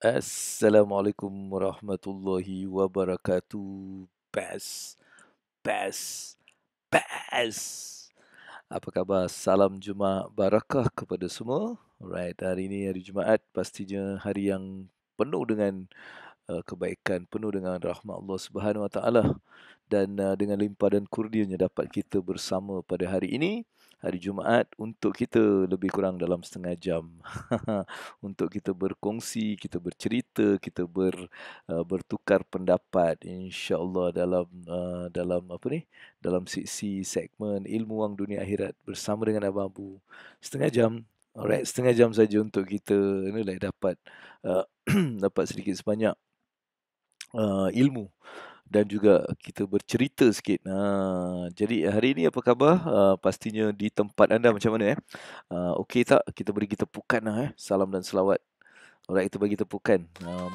Assalamualaikum warahmatullahi wabarakatuh. Best, best, best. Apa khabar? Salam Jumaat barakah kepada semua. Alright, hari ini hari Jumaat pastinya hari yang penuh dengan kebaikan, penuh dengan rahmat Allah Subhanahu Wa Taala dan dengan limpah dan kurnianya dapat kita bersama pada hari ini, hari Jumaat untuk kita lebih kurang dalam setengah jam untuk kita berkongsi, kita bercerita, kita bertukar pendapat insya-Allah dalam apa ni, dalam sesi segmen Ilmu Wang Dunia Akhirat bersama dengan Abang Abu. Setengah jam, alright, setengah jam saja untuk kita inilah dapat uh, dapat sedikit sebanyak ilmu dan juga kita bercerita sikit. Jadi hari ini apa khabar? Pastinya di tempat anda macam mana? Okey tak? Kita beri kita tepukan lah. Salam dan selawat. Alright, kita bagi tepukan.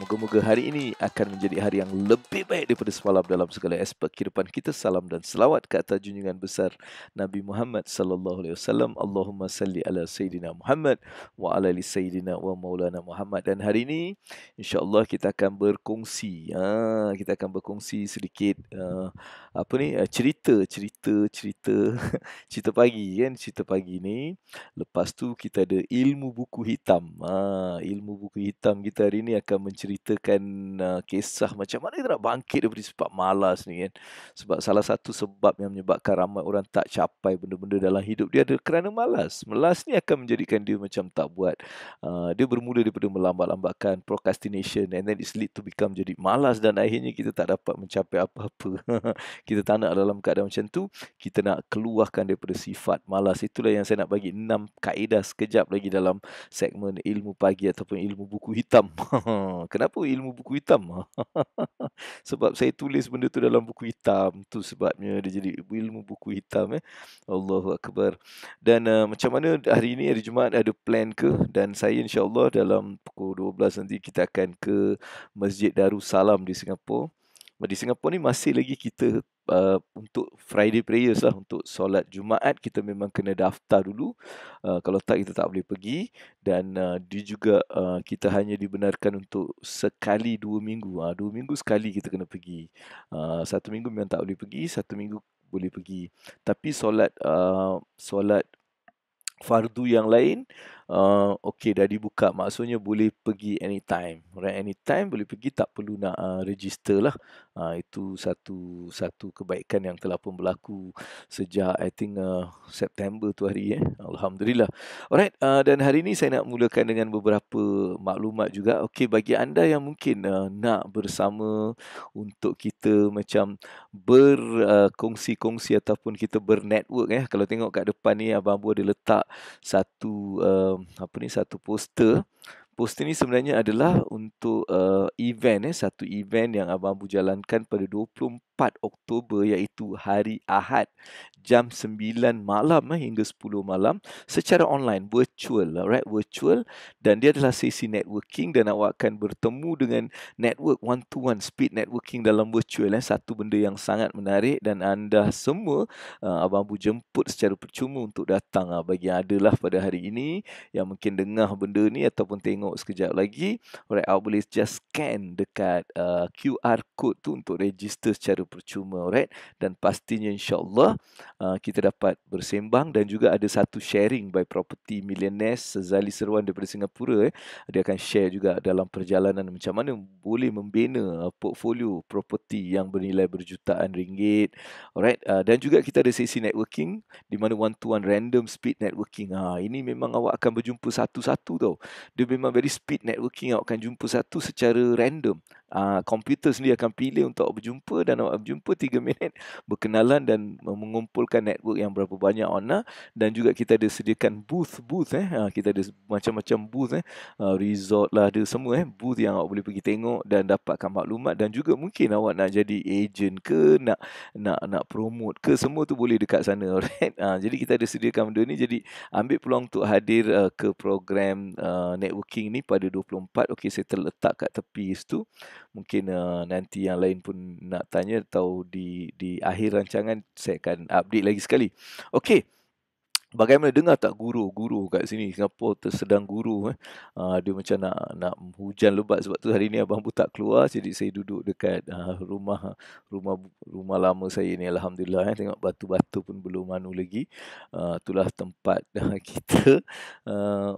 Moga-moga hari ini akan menjadi hari yang lebih baik daripada semalam dalam segala aspek kehidupan kita. Salam dan selawat ke atas junjungan besar Nabi Muhammad sallallahu alaihi wasallam. Allahumma salli ala sayyidina Muhammad wa ala ali sayyidina wa maulana Muhammad. Dan hari ini insya-Allah kita akan berkongsi. Kita akan berkongsi sedikit cerita cerita pagi kan, cerita pagi ni. Lepas tu kita ada ilmu buku hitam. Ilmu buku hitam kita hari ni akan menceritakan kisah macam mana kita nak bangkit daripada sifat malas ni kan. Sebab salah satu sebab yang menyebabkan ramai orang tak capai benda-benda dalam hidup dia adalah kerana malas. Malas ni akan menjadikan dia macam tak buat. Dia bermula daripada melambat-lambatkan procrastination and then it's lead to become jadi malas dan akhirnya kita tak dapat mencapai apa-apa. Kita tak nak dalam keadaan macam tu, kita nak keluarkan daripada sifat malas. Itulah yang saya nak bagi 6 kaedah sekejap lagi dalam segmen ilmu pagi ataupun ilmu buku hitam. Kenapa ilmu buku hitam? Sebab saya tulis benda tu dalam buku hitam. Tu sebabnya dia jadi ilmu buku hitam. Allahu Akbar. Dan macam mana hari ini hari Jumaat ada plan ke? Dan saya insya-Allah dalam pukul 12 nanti kita akan ke Masjid Darussalam di Singapura. Di Singapura ni masih lagi kita untuk Friday prayers lah, untuk solat Jumaat kita memang kena daftar dulu. Kalau tak kita tak boleh pergi dan dia juga kita hanya dibenarkan untuk sekali 2 minggu. 2 minggu sekali kita kena pergi. 1 minggu memang tak boleh pergi, 1 minggu boleh pergi. Tapi solat fardu yang lain okey dah dibuka, maksudnya boleh pergi anytime. Right, anytime boleh pergi, tak perlu nak register lah. Itu satu kebaikan yang telah pun berlaku sejak I think September tu hari Alhamdulillah. Alright, dan hari ini saya nak mulakan dengan beberapa maklumat juga. Okey, bagi anda yang mungkin nak bersama untuk kita macam berkongsi-kongsi ataupun kita bernetwork Kalau tengok kat depan ni Abang Abu ada letak satu poster. Poster ni sebenarnya adalah untuk event satu event yang Abang Abu jalankan pada 24 Oktober iaitu hari Ahad jam 9 malam hingga 10 malam secara online, virtual, alright, virtual, dan dia adalah sesi networking dan awak akan bertemu dengan network one to one, speed networking dalam virtual satu benda yang sangat menarik dan anda semua Abang Abu jemput secara percuma untuk datang. Bagi yang adalah pada hari ini yang mungkin dengar benda ni ataupun tengok sekejap lagi, alright, awak boleh just scan dekat QR code tu untuk register secara percuma, alright, dan pastinya insya-Allah kita dapat bersembang dan juga ada satu sharing by Property Millionaires Zali Serwan daripada Singapura. Dia akan share juga dalam perjalanan macam mana boleh membina portfolio property yang bernilai berjutaan ringgit. Alright, dan juga kita ada sesi networking di mana one to one random speed networking. Ini memang awak akan berjumpa satu-satu tau. Dia memang very speed networking, awak akan jumpa satu secara random. Komputer sendiri akan pilih untuk awak berjumpa dan awak berjumpa 3 minit berkenalan dan mengumpulkan network yang berapa banyak dan juga kita ada sediakan booth kita ada macam-macam booth resort lah, ada semua booth yang awak boleh pergi tengok dan dapatkan maklumat dan juga mungkin awak nak jadi agent ke nak promote ke, semua tu boleh dekat sana. Alright. Jadi kita ada sediakan benda ni, jadi ambil peluang untuk hadir ke program networking ni pada 24. Okey, saya terletak kat tepi situ. Mungkin nanti yang lain pun nak tanya atau di akhir rancangan saya akan update lagi sekali. Okey. Bagaimana dengar tak guru kat sini Singapura sedang guru dia macam nak hujan lebat sebab tu hari ni abang pun tak keluar jadi saya duduk dekat rumah rumah lama saya ni alhamdulillah tengok batu-batu pun belum lagi. Itulah tempat kita.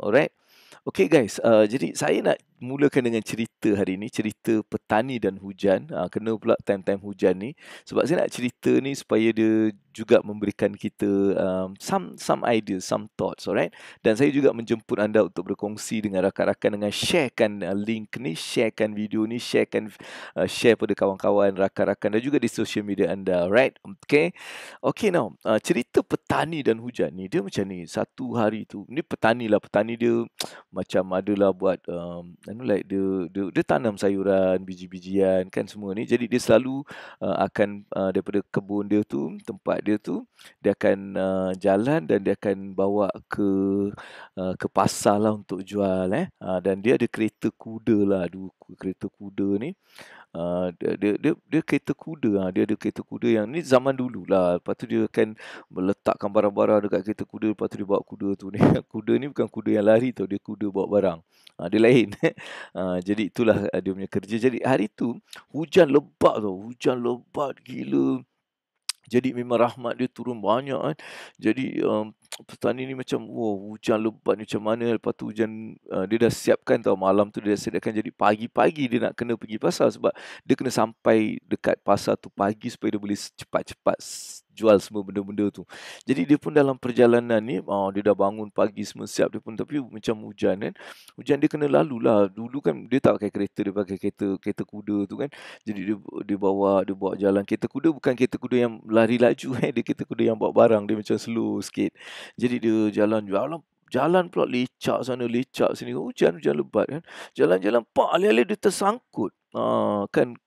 Alright. Okay guys, jadi saya nak mulakan dengan cerita hari ni, cerita petani dan hujan. Kena pula time-time hujan ni. Sebab saya nak cerita ni supaya dia juga memberikan kita some ideas, some thoughts, alright? Dan saya juga menjemput anda untuk berkongsi dengan rakan-rakan dengan sharekan link ni, sharekan video ni, share pada kawan-kawan, rakan-rakan dan juga di social media anda, alright? Okay? Okay now, cerita petani dan hujan ni, dia macam ni. Satu hari tu, ni petani lah, petani dia macam adalah buat like dia tanam sayuran, biji-bijian kan semua ni. Jadi dia selalu akan daripada kebun dia tu, tempat dia tu, dia akan jalan dan dia akan bawa ke pasar lah untuk jual dan dia ada kereta kuda lah. Kereta kuda ni dia kereta kuda dia ada kereta kuda yang ni zaman dulu lah. Lepas tu dia akan meletakkan barang-barang dekat kereta kuda, lepas tu dia bawa kuda tu ni. Kuda ni bukan kuda yang lari tau, dia kuda bawa barang. Dia lain. Jadi itulah dia punya kerja. Jadi hari tu hujan lebat tau, hujan lebat gila. Jadi memang rahmat dia turun banyak kan. Jadi petani ni macam wow, hujan lebat ni macam mana. Lepas tu hujan dia dah siapkan tau, malam tu dia dah siapkan. Jadi pagi-pagi dia nak kena pergi pasar sebab dia kena sampai dekat pasar tu pagi supaya dia boleh cepat-cepat jual semua benda-benda tu. Jadi dia pun dalam perjalanan ni dia dah bangun pagi semua siap dia pun, tapi macam hujan kan. Hujan dia kena lalu lah. Dulu kan dia tak pakai kereta, dia pakai kereta kuda tu kan. Jadi dia bawa jalan. Kereta kuda bukan kereta kuda yang lari laju dia kereta kuda yang bawa barang, dia macam slow sikit. Jadi dia jalan pula lecak sana lecak sini, hujan lebat kan. Jalan-jalan alih-alih dia tersangkut. Kan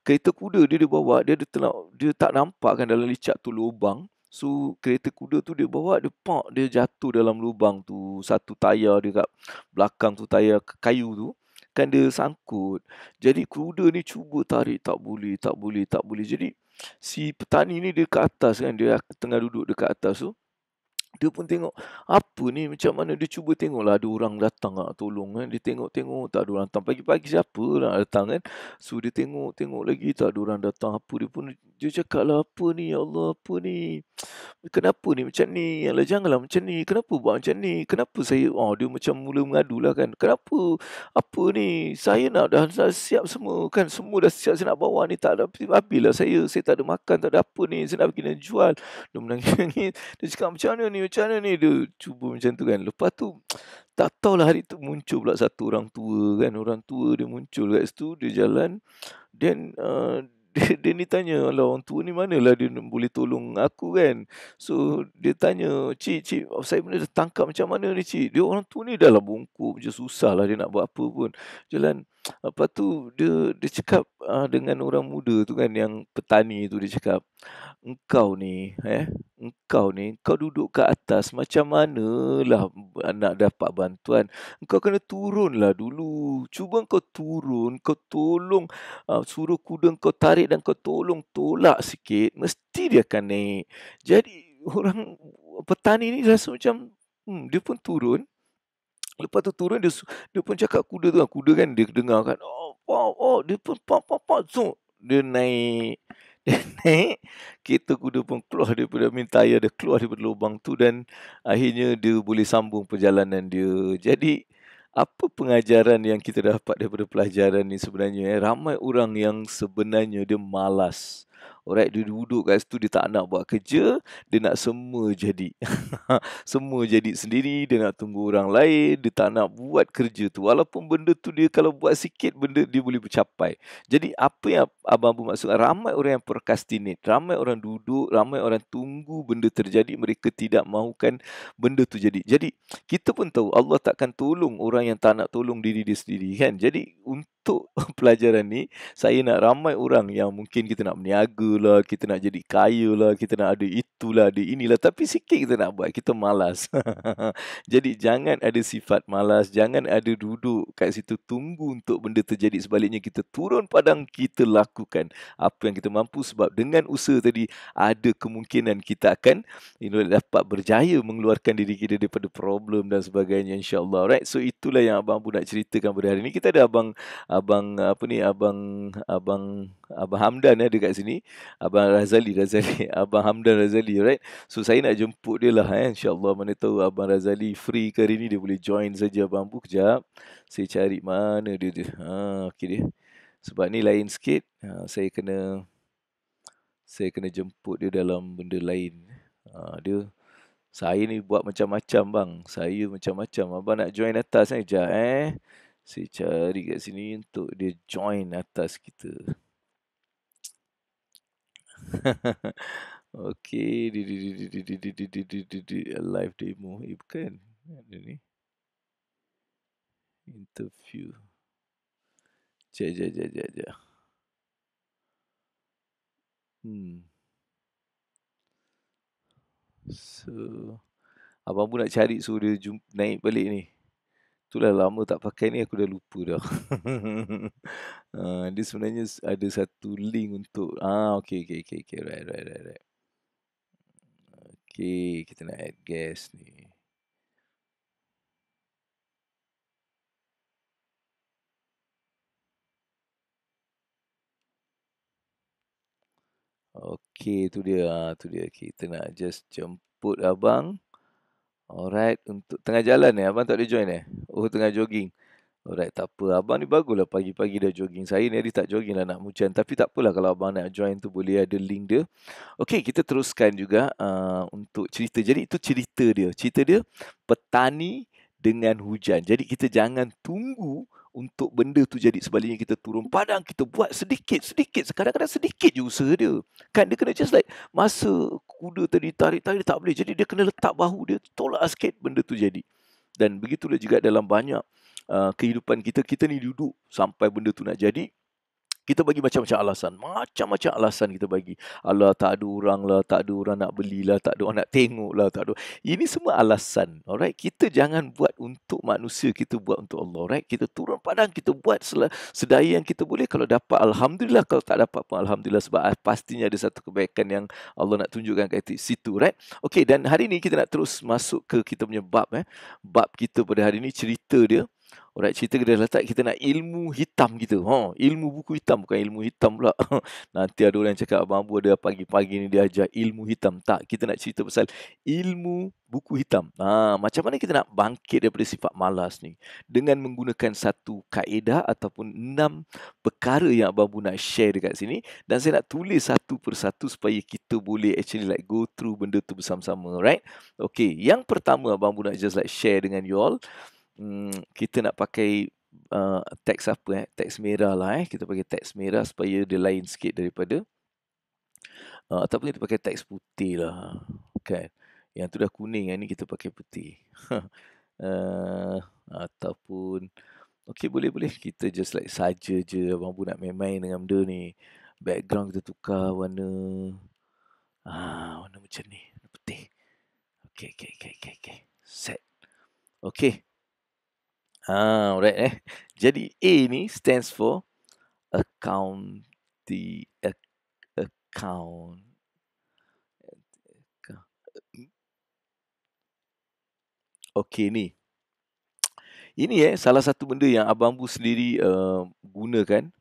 kereta kuda dia bawa, dia tak nampak kan dalam lecak tu lubang. So kereta kuda tu dia bawa, dia jatuh dalam lubang tu. Satu tayar dia kat belakang tu, tayar kayu tu kan dia sangkut. Jadi kuda ni cuba tarik, tak boleh. Jadi si petani ni dia kat atas kan, dia tengah duduk dekat atas tu. Dia pun tengok, apa ni macam mana, dia cuba tengoklah ada orang datang nak tolong kan. Dia tengok tak ada orang datang. Pagi-pagi siapa nak datang kan. So dia tengok lagi tak ada orang datang. Dia cakap lah, apa ni ya Allah, apa ni. Kenapa ni macam ni? Alah janganlah macam ni. Kenapa buat macam ni? Kenapa saya dia macam mula mengadulah kan. Kenapa? Apa ni? Saya dah siap semua kan. Semua dah siap saya nak bawa ni, tak ada habislah saya tak ada makan, tak ada apa ni. Saya nak pergi nak jual. Dia menangis. Dia cakap macam mana ni? Dia cuba macam tu kan. Lepas tu tak tahulah hari tu muncul pula satu orang tua kan. Orang tua dia muncul kat situ, dia jalan. Then dia ni tanya, "Alah orang tua ni manalah dia boleh tolong aku kan?" So dia tanya, Cik, saya benda dah tangkap macam mana ni cik?" Dia orang tua ni dah lah bongkok je, susahlah dia nak buat apa pun. Jalan. Lepas tu dia cakap dengan orang muda tu kan, yang petani tu, dia cakap, engkau ni, kau duduk kat atas macam manalah nak dapat bantuan. Engkau kena turunlah dulu. Cuba kau turun, kau tolong suruh kuda kau tarik dan kau tolong tolak sikit, mesti dia akan naik. Jadi orang petani ni rasa macam dia pun turun. Lepas tu turun dia pun cakap kuda kan dia dengar kan. Dia pun dia naik. Dia naik, kereta kuda pun keluar daripada tayar dia keluar daripada lubang tu dan akhirnya dia boleh sambung perjalanan dia. Jadi apa pengajaran yang kita dapat daripada pelajaran ni sebenarnya? Ramai orang yang sebenarnya dia malas. Alright, dia duduk kat situ, dia tak nak buat kerja, dia nak semua jadi. Semua jadi sendiri, dia nak tunggu orang lain, dia tak nak buat kerja tu. Walaupun benda tu dia kalau buat sikit, benda dia boleh bercapai. Jadi apa yang abang bermaksud, ramai orang yang procrastinate, ramai orang duduk, ramai orang tunggu benda terjadi, mereka tidak mahukan benda tu jadi. Jadi kita pun tahu Allah takkan tolong orang yang tak nak tolong diri dia sendiri kan. Jadi untuk pelajaran ni, saya nak ramai orang yang mungkin kita nak berniaga lah, kita nak jadi kaya lah, kita nak ada itulah, ada inilah. Tapi sikit kita nak buat, kita malas. Jadi jangan ada sifat malas, jangan ada duduk kat situ tunggu untuk benda terjadi. Sebaliknya kita turun padang, kita lakukan apa yang kita mampu. Sebab dengan usaha tadi, ada kemungkinan kita akan dapat berjaya mengeluarkan diri kita daripada problem dan sebagainya, insya-Allah. Right? So itulah yang abang pun nak ceritakan pada hari ini. Kita ada abang Hamdan ada kat sini. Abang Razali, Abang Hamdan Razali, right? So saya nak jemput dia lah, insya-Allah. Mana tahu abang Razali free ke hari ni, dia boleh join saja abang pun. Kejap. Saya cari mana dia. Okey dia. Sebab ni lain sikit. Saya kena jemput dia dalam benda lain. Saya ni buat macam-macam bang. Saya macam-macam. Abang nak join atas ni sekejap Saya cari kat sini untuk dia join atas kita. Okey. Live demo. Bukan. Ada ni. Interview. Sekejap. So, abang pun nak cari suruh dia naik balik ni. Itulah lama tak pakai ni, aku dah lupa dah. Dia sebenarnya ada satu link untuk okey. Right. Okey, kita nak add guest ni. Okey, tu dia. Kita nak just jemput abang. Alright, untuk tengah jalan abang tak boleh join Oh, tengah jogging. Alright, tak apa. Abang ni baguslah pagi-pagi dah jogging. Saya ni hari tak jogging lah, nak hujan. Tapi tak apalah, kalau abang nak join tu boleh ada link dia. Okey, kita teruskan juga untuk cerita. Jadi itu cerita dia. Cerita dia petani dengan hujan. Jadi kita jangan tunggu untuk benda tu jadi. Sebaliknya kita turun padang, kita buat sedikit. Kadang-kadang sedikit je usaha dia. Kan dia kena just like masa kuda tadi tarik tak boleh. Jadi dia kena letak bahu dia, tolak sikit benda tu jadi. Dan begitulah juga dalam banyak kehidupan kita. Kita ni duduk sampai benda tu nak jadi. Kita bagi macam-macam alasan kita bagi. Alah, tak ada orang lah, tak ada orang nak belilah, tak ada orang nak tengok lah, tak ada. Ini semua alasan. Alright, kita jangan buat untuk manusia, kita buat untuk Allah. Alright, kita turun padang, kita buat sedaya yang kita boleh. Kalau dapat, alhamdulillah. Kalau tak dapat pun alhamdulillah, sebab pastinya ada satu kebaikan yang Allah nak tunjukkan kat situ. Right? Okey, dan hari ni kita nak terus masuk ke kita punya bab. Bab kita pada hari ni, cerita dia. Alright, cerita kita letak, kita nak ilmu hitam kita. Ilmu buku hitam, bukan ilmu hitam pula. Nanti ada orang yang cakap, abang Abu ada pagi-pagi ni dia ajar ilmu hitam. Tak, kita nak cerita pasal ilmu buku hitam. Macam mana kita nak bangkit daripada sifat malas ni dengan menggunakan satu kaedah ataupun 6 perkara yang abang Abu nak share dekat sini. Dan saya nak tulis satu persatu supaya kita boleh actually like go through benda tu bersama-sama. Right? Okay, yang pertama abang Abu nak just like share dengan you all. Kita nak pakai teks apa teks merah lah kita pakai teks merah supaya dia lain sikit daripada ataupun kita pakai teks putih lah kan, yang tu dah kuning, yang ni kita pakai putih. Ataupun okey, boleh kita just like saja je. Abang pun nak main-main dengan benda ni. Background kita tukar warna warna macam ni, putih. Okey. Set. Okey. Alright Jadi A ni stands for account. Okey ni. Ini salah satu benda yang abang Bu sendiri gunakan.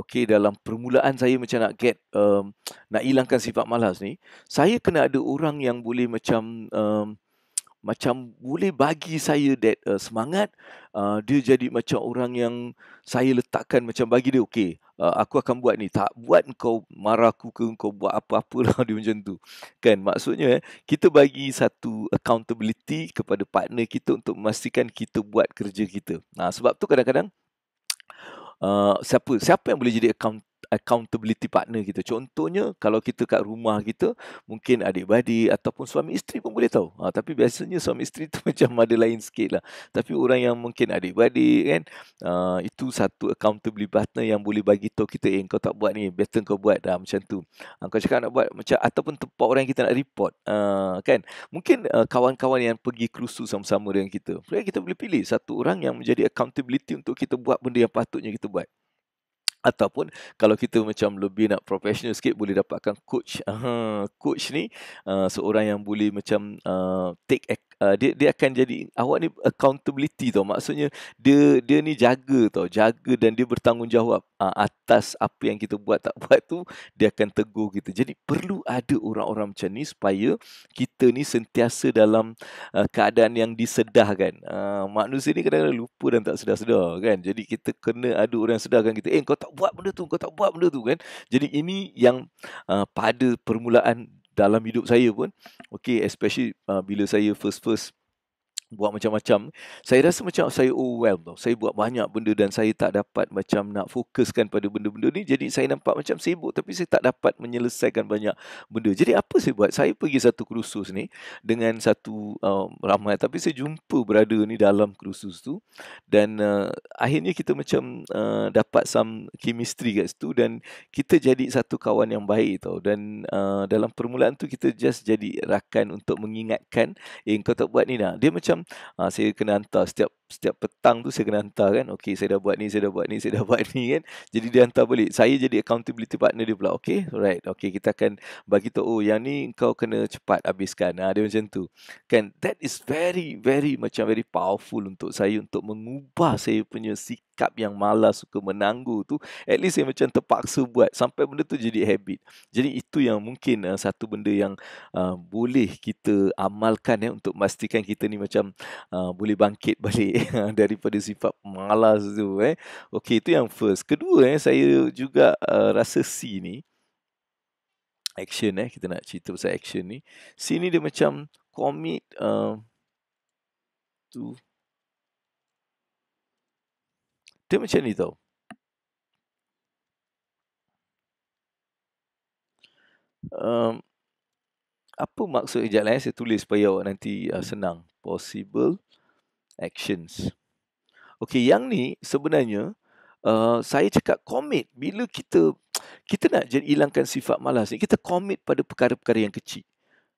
Okey, dalam permulaan saya macam nak nak hilangkan sifat malas ni, saya kena ada orang yang boleh macam boleh bagi saya that semangat. Dia jadi macam orang yang saya letakkan, macam bagi dia, okey, aku akan buat ni. Tak buat kau marah aku ke, kau buat apa-apalah. Dia macam tu. Kan, maksudnya kita bagi satu accountability kepada partner kita untuk memastikan kita buat kerja kita. Sebab tu kadang-kadang siapa yang boleh jadi accountability partner kita. Contohnya kalau kita kat rumah kita, mungkin adik-beradik ataupun suami isteri pun boleh tahu. Tapi biasanya suami isteri tu macam ada lain sikit lah. Tapi orang yang mungkin adik-beradik kan, itu satu accountability partner yang boleh bagi tahu kita, kau tak buat ni, better kau buat dah macam tu. Kau cakap nak buat macam, ataupun tempat orang yang kita nak report, kan. Mungkin kawan-kawan yang pergi kerusi sama-sama dengan kita. Kita boleh pilih satu orang yang menjadi accountability untuk kita buat benda yang patutnya kita buat. Ataupun kalau kita macam lebih nak professional sikit, boleh dapatkan coach. Coach ni seorang yang boleh macam dia akan jadi awak ni accountability tau. Maksudnya dia ni jaga dan dia bertanggungjawab atas apa yang kita buat tak buat tu, dia akan tegur kita. Jadi perlu ada orang-orang macam ni supaya kita ni sentiasa dalam keadaan yang disedahkan. Manusia ni kadang-kadang lupa dan tak sedar-sedar kan. Jadi kita kena ada orang yang sedarkan kita, kau tak buat benda tu, kau tak buat benda tu kan. Jadi ini yang pada permulaan dalam hidup saya pun, especially bila saya first buat macam-macam, saya rasa macam saya overwhelmed tau. Saya buat banyak benda dan saya tak dapat macam nak fokuskan pada benda-benda ni. Jadi saya nampak macam sibuk tapi saya tak dapat menyelesaikan banyak benda. Jadi apa saya buat? Saya pergi satu kursus ni dengan satu ramai, tapi saya jumpa berada ni dalam kursus tu dan akhirnya kita macam dapat some chemistry kat situ dan kita jadi satu kawan yang baik tau. Dan dalam permulaan tu kita just jadi rakan untuk mengingatkan, kau tak buat ni dah. Dia macam saya kena hantar setiap petang tu, saya kena hantar kan. Saya dah buat ni, saya dah buat ni, saya dah buat ni kan. Jadi dia hantar balik. Saya jadi accountability partner dia pula. Alright. Kita akan bagi tahu, yang ni kau kena cepat habiskan. Dia macam tu. Kan, that is very very powerful untuk saya, untuk mengubah saya punya sikap yang malas, suka menangguh tu. At least saya macam terpaksa buat sampai benda tu jadi habit. Jadi itu yang mungkin satu benda yang boleh kita amalkan untuk memastikan kita ni macam boleh bangkit balik daripada sifat malas tu. Itu yang first. Kedua, saya juga rasa C ni, action. Kita nak cerita pasal action ni. C ni dia macam commit tu. Dia macam ni tau. Apa maksud? Sekejap lah saya tulis supaya awak nanti senang. Possible actions. Yang ni sebenarnya saya cakap commit. Bila kita nak hilangkan sifat malas ni, kita commit pada perkara-perkara yang kecil.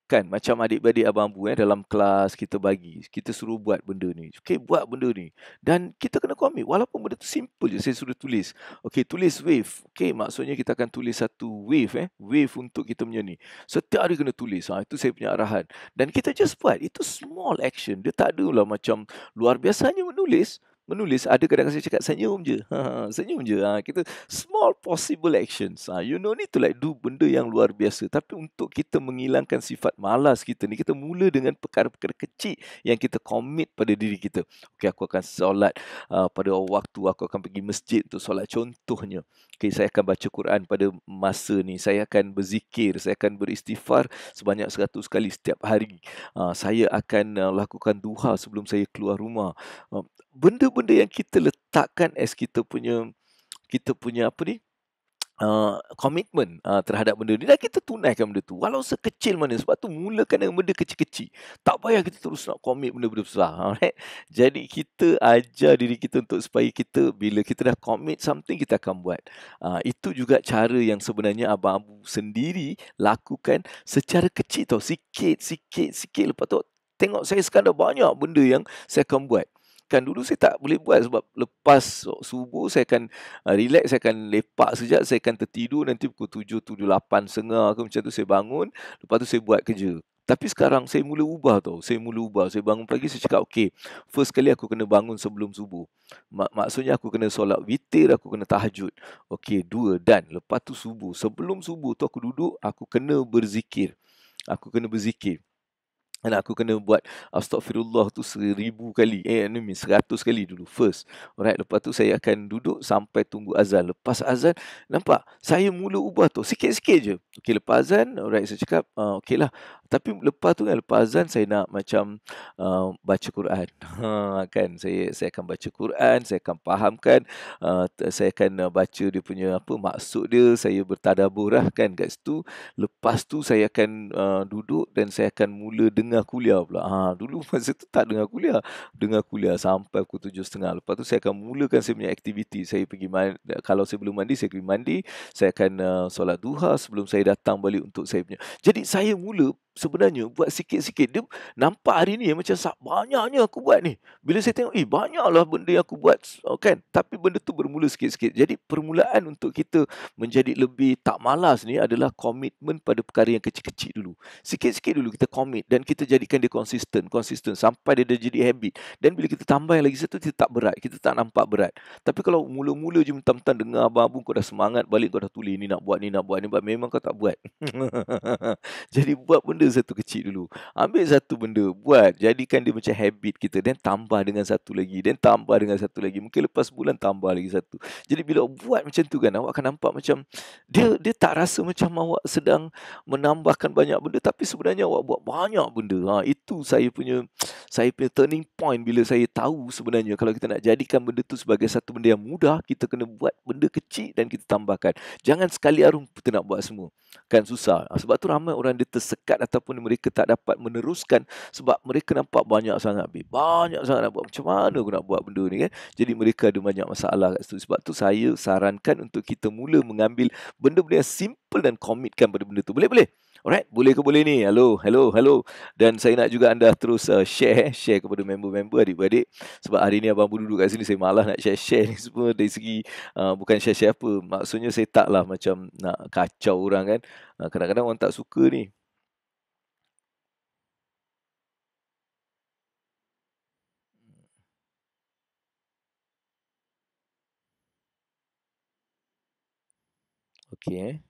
Kan, macam adik-beradik abang-abu dalam kelas kita bagi, kita suruh buat benda ni. Buat benda ni. Dan kita kena commit. Walaupun benda tu simple je, saya suruh tulis. Tulis wave. Maksudnya kita akan tulis satu wave. Wave untuk kita punya ni. Setiap hari kena tulis. Itu saya punya arahan. Dan kita just buat. Itu small action. Dia tak adalah macam luar biasanya menulis. Ada kadang-kadang saya cakap senyum je. Senyum je. Kita small possible actions. You no need to do benda yang luar biasa. Tapi untuk kita menghilangkan sifat malas kita ni, kita mula dengan perkara-perkara kecil yang kita commit pada diri kita. Aku akan solat pada waktu, aku akan pergi masjid untuk solat contohnya. Saya akan baca Quran pada masa ni. Saya akan berzikir, saya akan beristighfar sebanyak 100 kali setiap hari. Saya akan lakukan duha sebelum saya keluar rumah. Benda-benda yang kita letakkan as kita punya apa ni, komitmen terhadap benda ni, dan kita tunaikan benda tu walau sekecil mana. Sebab tu mulakan dengan benda kecil-kecil. Tak payah kita terus nak komit benda-benda besar. Alright? Jadi kita ajar diri kita untuk supaya kita, bila kita dah commit something, kita akan buat. Itu juga cara yang sebenarnya abang-abu sendiri lakukan secara kecil tau. Sikit. Lepas tu tengok saya sekarang dah banyak benda yang saya akan buat. Kan dulu saya tak boleh buat sebab lepas subuh saya akan relax, saya akan lepak sekejap, saya akan tertidur, nanti pukul 7, 8, setengah macam tu saya bangun, lepas tu saya buat kerja. Tapi sekarang saya mula ubah tau. Saya bangun pagi, saya cakap first kali aku kena bangun sebelum subuh. Maksudnya aku kena solat witir, aku kena tahajud. 2, dan lepas tu subuh. Sebelum subuh tu aku duduk, aku kena berzikir. Dan aku kena buat astagfirullah tu 1000 kali. 100 kali dulu first. Alright, lepas tu saya akan duduk sampai tunggu azan. Lepas azan, nampak? Saya mula ubah tu. Sikit-sikit je. Lepas azan, alright, saya cakap, lah. Tapi lepas tu kan, lepas azan saya nak macam baca Quran. Kan saya akan baca Quran, saya akan fahamkan, saya akan baca dia punya apa maksud dia, saya bertadabbur lah kan kat situ. Lepas tu saya akan duduk dan saya akan mula dengar kuliah pula. Dulu masa tu tak dengar kuliah sampai pukul 7.30. Lepas tu saya akan mulakan saya punya aktiviti. Saya pergi kalau saya belum mandi, saya pergi mandi, saya akan solat duha sebelum saya datang balik untuk saya punya. Jadi saya mula sebenarnya buat sikit-sikit. Dia nampak hari ni macam banyaknya aku buat ni. Bila saya tengok, banyaklah benda yang aku buat, kan. Tapi benda tu bermula sikit-sikit. Jadi permulaan untuk kita menjadi lebih tak malas ni adalah komitmen pada perkara yang kecil-kecil dulu. Sikit-sikit dulu kita komit dan kita jadikan dia konsisten sampai dia dah jadi habit. Dan bila kita tambah yang lagi satu, kita tak berat, kita tak nampak berat. Tapi kalau mula-mula je mentang-mentang dengar abang-abang kau dah semangat balik, kau dah tulis ni nak buat ni, memang kau tak buat. Jadi buat benda satu kecil dulu. Ambil satu benda, buat, jadikan dia macam habit kita, dan tambah dengan satu lagi, dan tambah dengan satu lagi. Mungkin lepas bulan tambah lagi satu. Jadi bila buat macam tu kan, awak akan nampak macam dia tak rasa macam awak sedang menambahkan banyak benda, tapi sebenarnya awak buat banyak benda. Itu saya punya turning point bila saya tahu sebenarnya kalau kita nak jadikan benda tu sebagai satu benda yang mudah, kita kena buat benda kecil dan kita tambahkan. Jangan sekali arung kita nak buat semua. Kan susah. Sebab tu ramai orang dia tersekat ataupun mereka tak dapat meneruskan sebab mereka nampak banyak sangat. Banyak sangat nak buat. Macam mana aku nak buat benda ni kan? Jadi mereka ada banyak masalah kat situ. Sebab tu saya sarankan untuk kita mula mengambil benda-benda yang simple dan komitkan pada benda tu. Boleh? Alright, boleh ke boleh ni? Hello. Dan saya nak juga anda terus share kepada member-member, adik-beradik. Sebab hari ni abang duduk kat sini, saya malas nak share ni semua dari segi bukan share apa. Maksudnya saya taklah macam nak kacau orang kan. Kadang-kadang orang tak suka ni. Okey.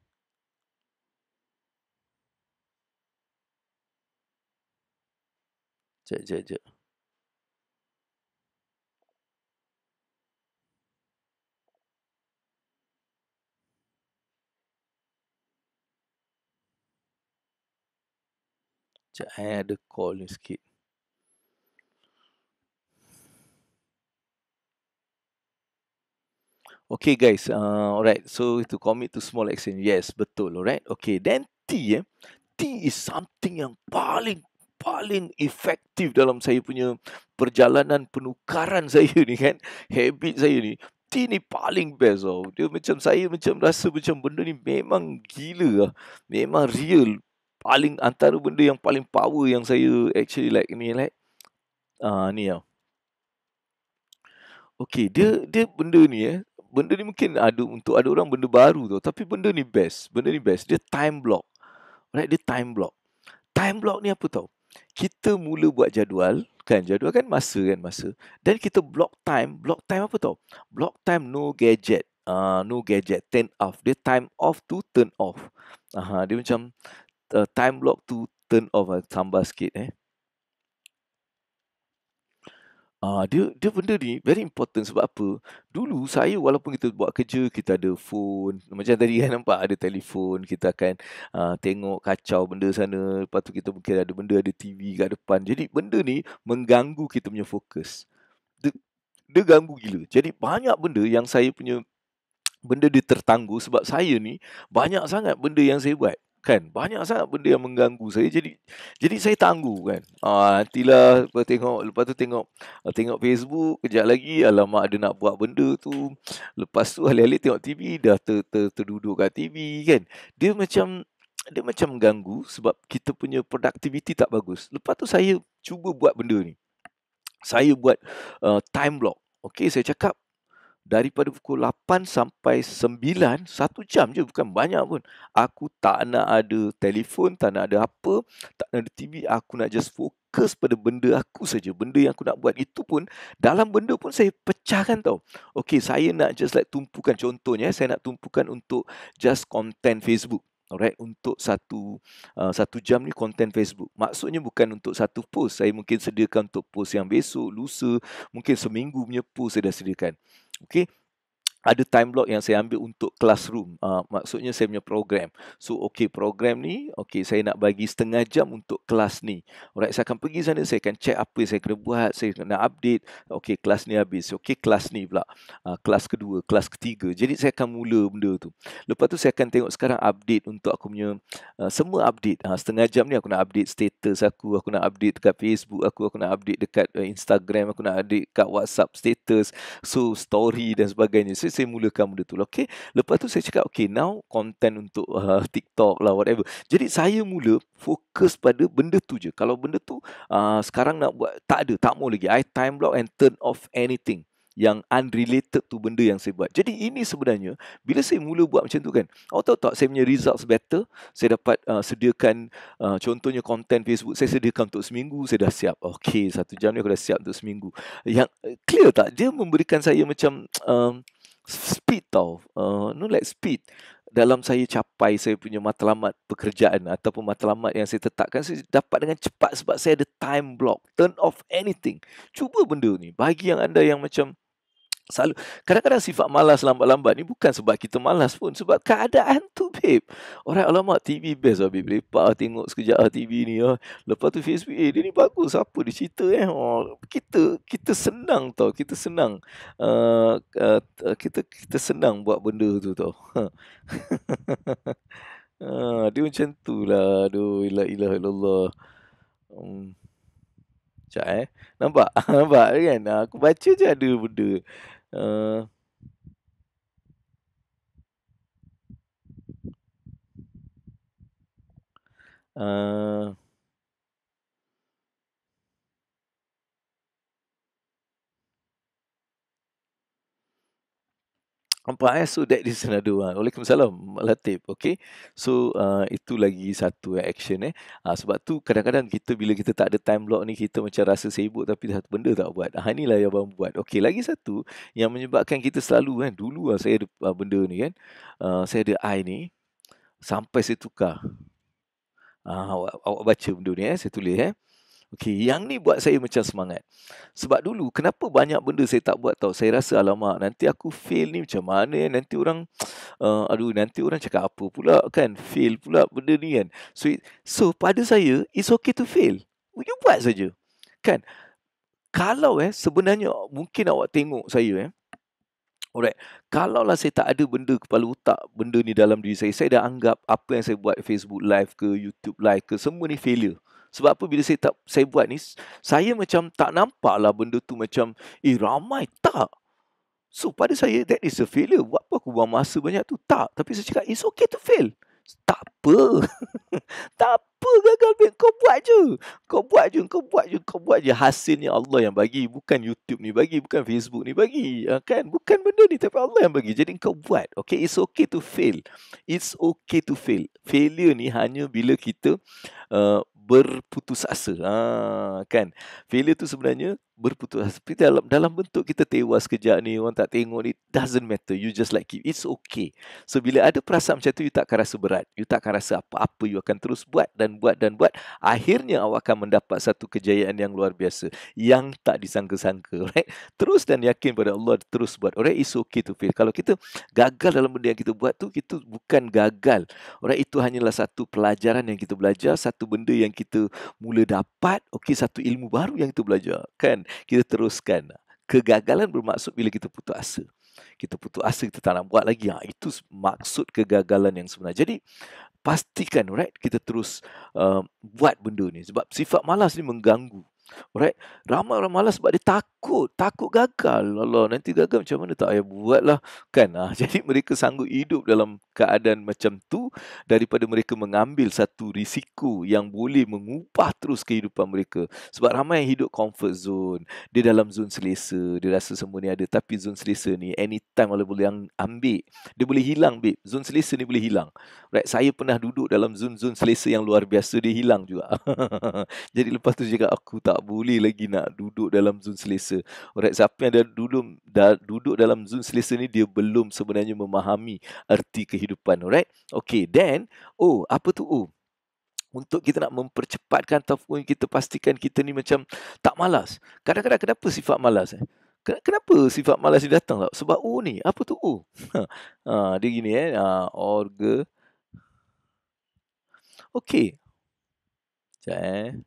Jap. Ada call ni sikit. Okay guys, alright. So to commit to small action. Yes, betul. Alright. Okay, then T is something yang paling efektif dalam saya punya perjalanan penukaran saya ni kan. Habit saya ni. T ni paling best tau. Dia macam saya macam rasa macam benda ni memang gila lah. Memang real. Paling antara benda yang paling power yang saya actually like ni ni tau. Okay, dia benda ni benda ni mungkin untuk ada orang benda baru tau. Tapi benda ni best. Dia time block. Right, dia time block. Time block ni apa tau? Kita mula buat jadual kan masa. Dan kita block time apa tau? Block time no gadget. No gadget, turn off. Dia time off to turn off. Dia macam time block to turn off. Tambah sikit dia benda ni very important sebab apa? Dulu saya walaupun kita buat kerja, kita ada phone. Macam tadi kan nampak ada telefon, kita akan tengok kacau benda sana. Lepas tu kita mungkin ada benda, ada TV kat depan. Jadi benda ni mengganggu kita punya fokus. Dia ganggu gila. Jadi banyak benda yang saya punya benda dia tertangguh sebab saya ni banyak sangat benda yang saya buat. Kan, banyak sangat benda yang mengganggu saya, jadi saya tangguh kan. Nantilah lepas tu tengok Facebook, kejap lagi alamak ada nak buat benda tu. Lepas tu alih-alih tengok TV dah terduduk kat TV kan. Dia macam mengganggu sebab kita punya productivity tak bagus. Lepas tu saya cuba buat benda ni. Saya buat time block. Okey, saya cakap daripada pukul 8 sampai 9, 1 jam je, bukan banyak pun. Aku tak nak ada telefon, tak nak ada apa, tak nak ada TV. Aku nak just fokus pada benda aku saja. Benda yang aku nak buat itu pun, dalam benda pun saya pecahkan tau. Okay, saya nak just like tumpukan, contohnya saya nak tumpukan untuk just content Facebook. Alright, untuk satu jam ni konten Facebook. Maksudnya bukan untuk satu post. Saya mungkin sediakan untuk post yang besok, lusa, mungkin seminggu punya post saya dah sediakan. Okay. ada time block yang saya ambil untuk classroom. Maksudnya saya punya program. So, okey, program ni, okey, saya nak bagi setengah jam untuk kelas ni. Alright, saya akan pergi sana, saya akan check apa yang saya kena buat, saya kena update. Okey, kelas ni habis. Okey, kelas ni pula. Kelas kedua, kelas ketiga. Jadi saya akan mula benda tu. Lepas tu saya akan tengok sekarang update untuk aku punya semua update. Setengah jam ni aku nak update status aku nak update dekat Facebook aku nak update dekat Instagram, aku nak update kat WhatsApp status, so story dan sebagainya. So saya mulakan benda tu. Okey. Lepas tu saya cakap okey, now content untuk TikTok lah, whatever. Jadi saya mula fokus pada benda tu je. Kalau benda tu sekarang nak buat, tak ada, tak mau lagi. I time block and turn off anything yang unrelated tu benda yang saya buat. Jadi ini sebenarnya bila saya mula buat macam tu kan, awak tahu tak, saya punya results better. Saya dapat sediakan contohnya konten Facebook, saya sediakan untuk seminggu, saya dah siap. Okey, 1 jam ni aku dah siap untuk seminggu. Yang clear tak? Dia memberikan saya macam speed tau. No, like speed dalam saya capai saya punya matlamat pekerjaan ataupun matlamat yang saya tetapkan, saya dapat dengan cepat sebab saya ada time block. Turn off anything. Cuba benda ni. Bagi yang anda yang macam selalu, kadang-kadang sifat malas lambat-lambat ni bukan sebab kita malas pun, sebab keadaan tu, babe. Orang alamak, TV best lah, babe. Lepak tengok sekejap lah TV ni. Lepas tu Facebook, dia ni bagus. Apa dia cerita kita senang tau. Kita senang. Kita senang buat benda tu tau. Dia macam tu lah. Aduh, la ilaha illallah. Sekejap Nampak? Nampak kan? Aku baca je ada benda. Uh, uh, Nampak So that is another one. Waalaikumsalam, Mak Latif. Okay. So itu lagi satu action sebab tu kadang-kadang kita bila kita tak ada time block ni, kita macam rasa sibuk tapi satu benda tak buat. Inilah yang abang buat. Okay, lagi satu yang menyebabkan kita selalu dulu saya ada benda ni kan. Saya ada I ni sampai saya tukar. Awak baca benda ni saya tulis Okey, yang ni buat saya macam semangat. Sebab dulu kenapa banyak benda saya tak buat tau. Saya rasa alamak, nanti aku fail ni macam mana nanti orang nanti orang cakap apa pula kan, fail pula benda ni kan. So pada saya it's okay to fail. You buat saja. Kan? Kalau sebenarnya mungkin awak tengok saya alright. Kalaulah saya tak ada benda kepala otak, benda ni dalam diri saya dah anggap apa yang saya buat Facebook live ke, YouTube live ke, semua ni failure. Sebab apa, bila saya buat ni, saya macam tak nampak lah benda tu macam, ramai. Tak. So pada saya, that is a failure. Buat apa aku buang masa banyak tu? Tak. Tapi saya cakap, it's okay to fail. Tak apa. Tak apa gagal, babe. Kau buat je. Kau buat je. Hasilnya Allah yang bagi. Bukan YouTube ni bagi. Bukan Facebook ni bagi. Kan? Bukan benda ni. Tapi Allah yang bagi. Jadi kau buat. Okay? It's okay to fail. It's okay to fail. Failure ni hanya bila kita berputus asa. Kan? Failure tu sebenarnya berputus asa. Tapi dalam bentuk kita tewas kejap ni, orang tak tengok ni, doesn't matter. You just like it. It's okay. So bila ada perasaan macam tu, you tak akan rasa berat. You tak akan rasa apa-apa. You akan terus buat dan buat dan buat. Akhirnya awak akan mendapat satu kejayaan yang luar biasa. Yang tak disangka-sangka. Right? Terus dan yakin pada Allah, terus buat. Alright, it's okay to fail. Kalau kita gagal dalam benda yang kita buat tu, itu bukan gagal. Alright, itu hanyalah satu pelajaran yang kita belajar. Satu benda yang kita mula dapat. Okay, satu ilmu baru yang kita belajar. Kan? Kita teruskan. Kegagalan bermaksud bila kita putus asa. Kita putus asa, kita tak nak buat lagi. Itu maksud kegagalan yang sebenar. Jadi, pastikan, right, kita terus buat benda ni. Sebab sifat malas ni mengganggu. Alright, ramai orang malas sebab dia takut gagal. Allah, nanti gagal macam mana, tak payah buat lah kan. Jadi mereka sanggup hidup dalam keadaan macam tu daripada mereka mengambil satu risiko yang boleh mengubah terus kehidupan mereka. Sebab ramai yang hidup comfort zone, dia dalam zon selesa, dia rasa semua ni ada. Tapi zon selesa ni anytime Allah boleh ambil, dia boleh hilang, babe. Zon selesa ni boleh hilang. Right, saya pernah duduk dalam zon selesa yang luar biasa, dia hilang juga. Jadi lepas tu cakap, aku tak boleh lagi nak duduk dalam zon selesa. Alright, siapa yang dah duduk dalam zon selesa ni, dia belum sebenarnya memahami erti kehidupan. Alright. Okay, then, apa tu? Untuk kita nak mempercepatkan ataupun kita pastikan kita ni macam tak malas. Kadang-kadang kenapa sifat malas? Kenapa sifat malas ni datang tau? Sebab O ni, apa tu O? Dia gini okey, jap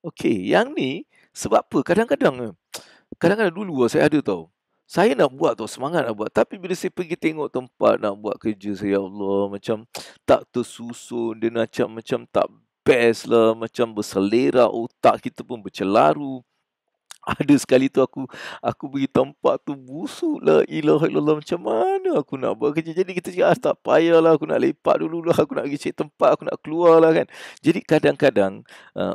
okey, yang ni sebab apa? Kadang-kadang dulu saya ada tau. Saya nak buat tau, semangat nak buat. Tapi bila saya pergi tengok tempat nak buat kerja saya, ya Allah, macam tak tersusun. Dia macam tak best lah. Macam berselera, otak kita pun bercelaru. Ada sekali tu aku pergi tempat tu busuk, la ilaha illallah, macam mana aku nak buat kerja. Jadi kita cakap, tak payahlah, aku nak lepak dululah, aku nak pergi cari tempat, aku nak keluar lah kan. Jadi kadang-kadang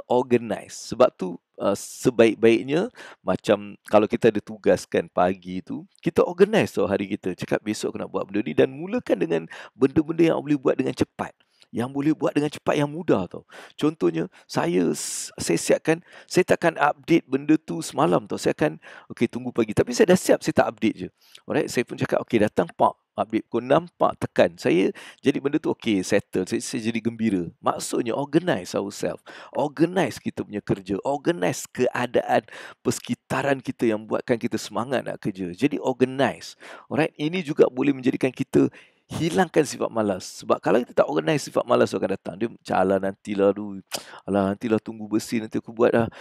organize. Sebab tu sebaik-baiknya macam kalau kita ada tugas kan pagi tu, kita organize tau hari kita. Cakap besok aku nak buat benda ni dan mulakan dengan benda-benda yang boleh buat dengan cepat. Yang boleh buat dengan cepat, yang mudah tau. Contohnya, saya siapkan, saya takkan update benda tu semalam tau. Saya akan, okey tunggu pagi. Tapi saya dah siap, saya tak update je. Alright, saya pun cakap, okey datang pak, update pukul 6, pak tekan. Saya jadi benda tu okey, settle. Saya jadi gembira. Maksudnya, organize ourselves. Organize kita punya kerja. Organize keadaan persekitaran kita yang buatkan kita semangat nak kerja. Jadi, organize. Alright, ini juga boleh menjadikan kita hilangkan sifat malas. Sebab kalau kita tak organize, sifat malas tu akan datang. Dia macam, alah nantilah dulu. Alah nantilah tunggu bersih, nanti aku buat dah.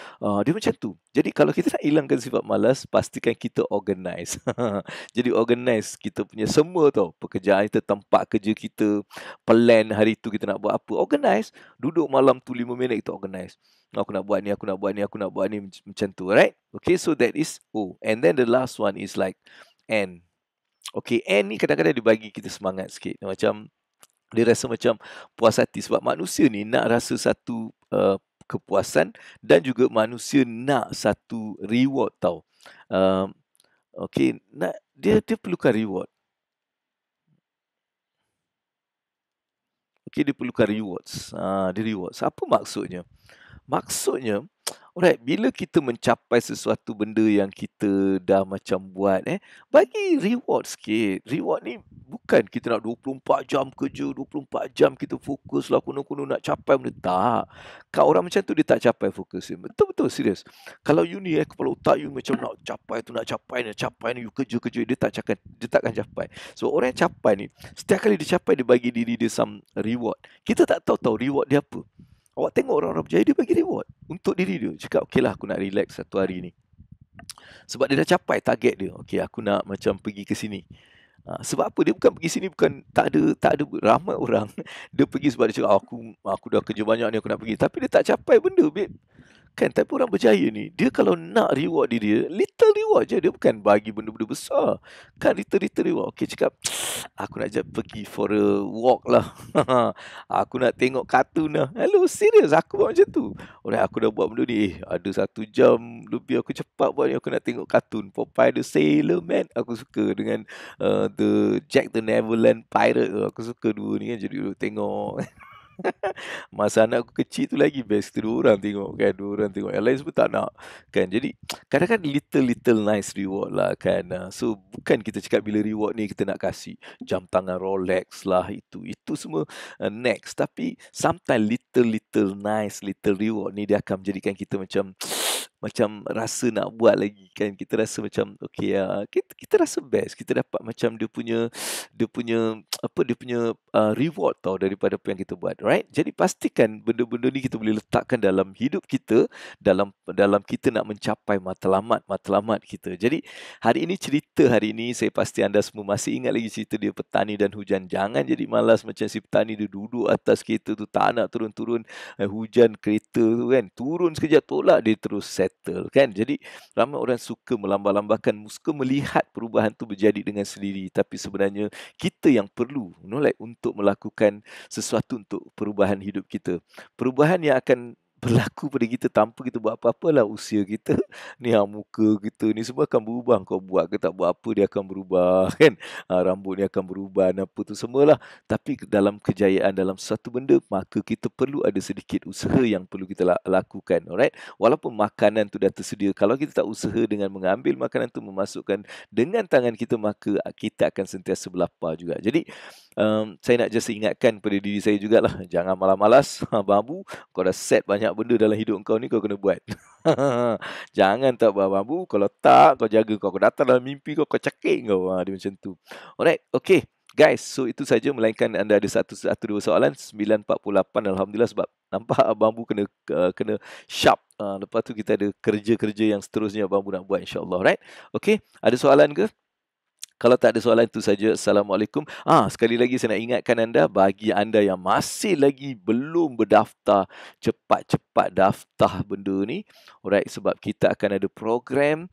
Dia macam tu. Jadi kalau kita nak hilangkan sifat malas, pastikan kita organize. Jadi organize kita punya semua tau. Pekerjaan kita, tempat kerja kita, plan hari tu kita nak buat apa. Organize. Duduk malam tu 5 minit kita organize. Aku nak buat ni, aku nak buat ni, aku nak buat ni. Macam tu, right? Okay, so that is O. And then the last one is like N. Okay, N ni kadang-kadang dia bagi kita semangat sikit. Macam, dia rasa macam puas hati. Sebab manusia ni nak rasa satu kepuasan dan juga manusia nak satu reward tau. Okay, dia perlukan reward. Okay, dia perlukan rewards. Dia rewards. Apa maksudnya? Maksudnya, alright, bila kita mencapai sesuatu benda yang kita dah macam buat, bagi reward sikit. Reward ni bukan kita nak 24 jam kerja, 24 jam kita fokus lah, kuno-kuno nak capai benda. Tak. Kalau orang macam tu, dia tak capai fokus dia. Betul-betul, serius. Kalau you ni, kepala otak you macam nak capai ni, you kerja-kerja, dia takkan capai. So, orang yang capai ni, setiap kali dia capai, dia bagi diri dia some reward. Kita tak tahu reward dia apa. Awak tengok orang-orang berjaya, dia bagi reward untuk diri dia. Cakap, okey lah, aku nak relax satu hari ni. Sebab dia dah capai target dia. Okey, aku nak macam pergi ke sini. Sebab apa? Dia bukan pergi sini, bukan tak ada ramai orang. Dia pergi sebab dia cakap, aku dah kerja banyak ni, aku nak pergi. Tapi dia tak capai benda, babe. Kan, tapi orang berjaya ni, dia kalau nak reward diri dia, little reward je. Dia bukan bagi benda-benda besar. Kan, little reward. Okey, cakap, aku nak pergi for a walk lah. Aku nak tengok kartun lah. Hello, serius, aku buat macam tu. Orang aku dah buat benda ni. Ada 1 jam lebih aku cepat buat ni. Aku nak tengok kartun. Popeye the Sailor Man. Aku suka dengan the Jack the Neverland Pirate. Aku suka dua ni kan. Jadi duduk tengok. Masa anak aku kecil tu lagi best. Kita 2 orang tengok kan. 2 orang tengok. Yang lain semua tak nak. Kan. Jadi kadang-kadang little nice reward lah kan. So bukan kita cakap bila reward ni kita nak kasih jam tangan Rolex lah. Itu semua next. Tapi sometimes little nice little reward ni dia akan menjadikan kita macam rasa nak buat lagi kan. Kita rasa macam okey, kita rasa best. Kita dapat macam dia punya reward tau daripada apa yang kita buat, right? Jadi pastikan benda-benda ni kita boleh letakkan dalam hidup kita, dalam kita nak mencapai matlamat kita. Jadi hari ini saya pasti anda semua masih ingat lagi cerita dia petani dan hujan. Jangan jadi malas macam si petani, dia duduk atas kereta tu tak nak turun-turun. Hujan kereta tu kan, turun sekejap tolak, dia terus settle kan. Jadi ramai orang suka melambar-lambarkan, suka melihat perubahan tu berjadi dengan sendiri, tapi sebenarnya kita yang perlu untuk melakukan sesuatu untuk perubahan hidup kita. Perubahan yang akan berlaku pada kita tanpa kita buat apa-apa lah. Usia kita ni, muka kita ni semua akan berubah. Kau buat ke tak buat apa, dia akan berubah kan. Rambut ni akan berubah, apa tu semualah. Tapi dalam kejayaan dalam satu benda, maka kita perlu ada sedikit usaha yang perlu kita lakukan. Alright. Walaupun makanan tu dah tersedia, kalau kita tak usaha dengan mengambil makanan tu, memasukkan dengan tangan kita, maka kita akan sentiasa berlapar juga. Jadi saya nak just ingatkan pada diri saya jugalah, jangan malas-malas. Abang Abu, kau dah set banyak benda dalam hidup kau ni, kau kena buat. Jangan tak buah bambu, kalau tak kau jaga kau datang dalam mimpi kau, kau cekik kau. Dia macam tu. Alright, okay. Guys, so itu saja, melainkan anda ada satu dua soalan. 9:48 alhamdulillah, sebab nampak bambu kena sharp. Lepas tu kita ada kerja-kerja yang seterusnya bambu nak buat, insya-Allah. Right? Okay, ada soalan ke? Kalau tak ada soalan, itu saja. Assalamualaikum. Sekali lagi saya nak ingatkan anda, bagi anda yang masih lagi belum berdaftar, cepat-cepat daftar benda ni. Alright, sebab kita akan ada program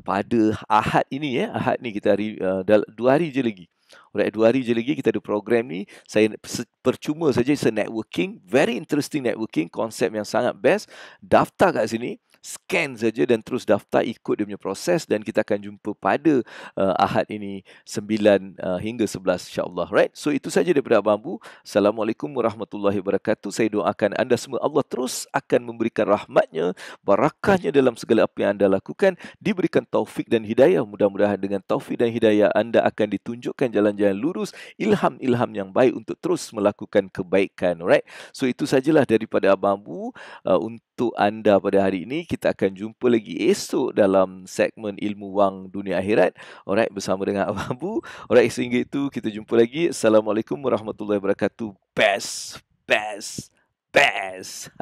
pada Ahad ini, Ahad ni kita hari 2 hari je lagi. Alright, 2 hari je lagi kita ada program ni. Saya percuma saja, networking, very interesting networking, konsep yang sangat best. Daftar kat sini, scan saja dan terus daftar, ikut dia punya proses, dan kita akan jumpa pada Ahad ini 9 hingga 11, insya-Allah. Right? So itu saja daripada Bambu. Assalamualaikum warahmatullahi wabarakatuh. Saya doakan anda semua, Allah terus akan memberikan rahmatnya, barakahnya dalam segala apa yang anda lakukan, diberikan taufik dan hidayah. Mudah-mudahan dengan taufik dan hidayah anda akan ditunjukkan jalan-jalan lurus, ilham-ilham yang baik untuk terus melakukan kebaikan. Right? So itu sajalah daripada Bambu untuk anda pada hari ini. Kita akan jumpa lagi esok dalam segmen Ilmu Wang Dunia Akhirat. Alright, bersama dengan Abang Abu. Alright, sehingga itu kita jumpa lagi. Assalamualaikum warahmatullahi wabarakatuh. Best, best, best.